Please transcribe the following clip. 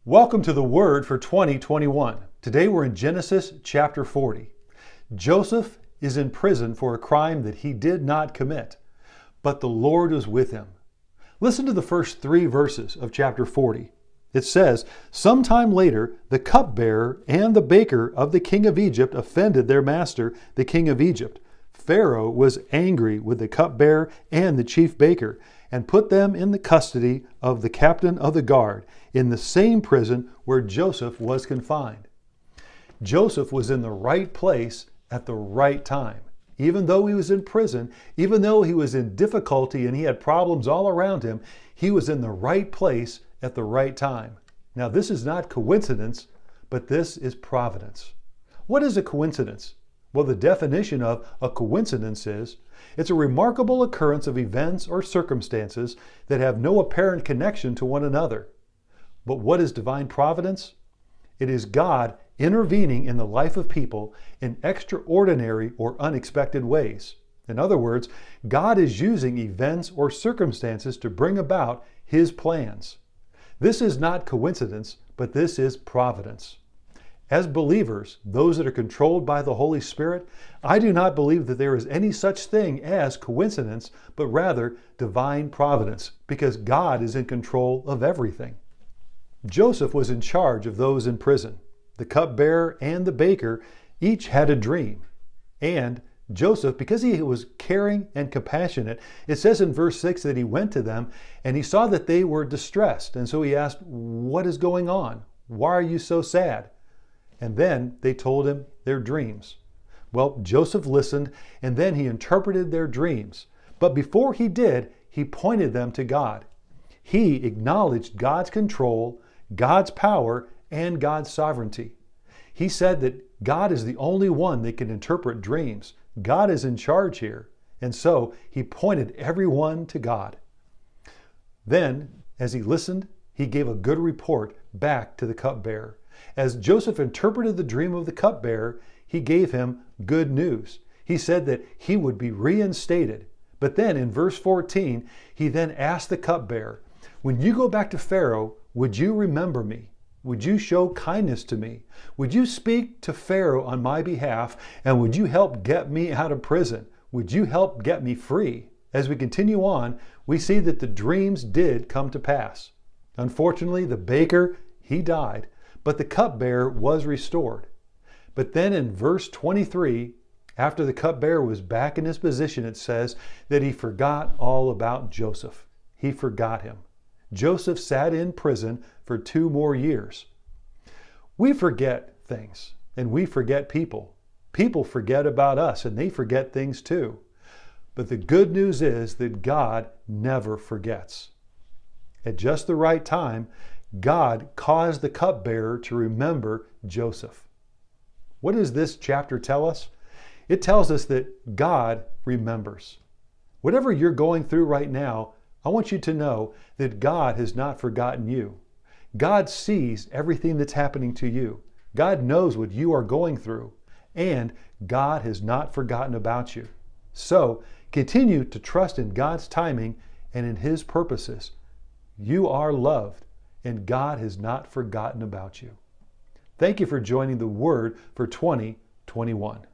Welcome to the Word for 2021. Today we're in Genesis chapter 40. Joseph is in prison for a crime that he did not commit, but the Lord was with him. Listen to the first 3 verses of chapter 40. It says, "Sometime later, the cupbearer and the baker of the king of Egypt offended their master, the king of Egypt. Pharaoh was angry with the cupbearer and the chief baker, and put them in the custody of the captain of the guard, in the same prison where Joseph was confined." Joseph was in the right place at the right time. Even though he was in prison, even though he was in difficulty and he had problems all around him, he was in the right place at the right time. Now, this is not coincidence, but this is providence. What is a coincidence? Well, the definition of a coincidence is it's a remarkable occurrence of events or circumstances that have no apparent connection to one another. But what is divine providence? It is God intervening in the life of people in extraordinary or unexpected ways. In other words, God is using events or circumstances to bring about His plans. This is not coincidence, but this is providence. As believers, those that are controlled by the Holy Spirit, I do not believe that there is any such thing as coincidence, but rather divine providence, because God is in control of everything. Joseph was in charge of those in prison. The cupbearer and the baker each had a dream. And Joseph, because he was caring and compassionate, it says in verse 6 that he went to them and he saw that they were distressed. And so he asked, "What is going on? Why are you so sad?" And then they told him their dreams. Well, Joseph listened and then he interpreted their dreams. But before he did, he pointed them to God. He acknowledged God's control, God's power, and God's sovereignty. He said that God is the only one that can interpret dreams. God is in charge here. And so he pointed everyone to God. Then, as he listened, he gave a good report back to the cupbearer. As Joseph interpreted the dream of the cupbearer, he gave him good news. He said that he would be reinstated. But then in verse 14, he then asked the cupbearer, "When you go back to Pharaoh, would you remember me? Would you show kindness to me? Would you speak to Pharaoh on my behalf? And would you help get me out of prison? Would you help get me free?" As we continue on, we see that the dreams did come to pass. Unfortunately, the baker, he died, but the cupbearer was restored. But then in verse 23, after the cupbearer was back in his position, it says that he forgot all about Joseph. He forgot him. Joseph sat in prison for 2 more years. We forget things and we forget people. People forget about us and they forget things too. But the good news is that God never forgets. At just the right time, God caused the cupbearer to remember Joseph. What does this chapter tell us? It tells us that God remembers. Whatever you're going through right now, I want you to know that God has not forgotten you. God sees everything that's happening to you. God knows what you are going through, and God has not forgotten about you. So continue to trust in God's timing and in His purposes. You are loved, and God has not forgotten about you. Thank you for joining the Word for 2021.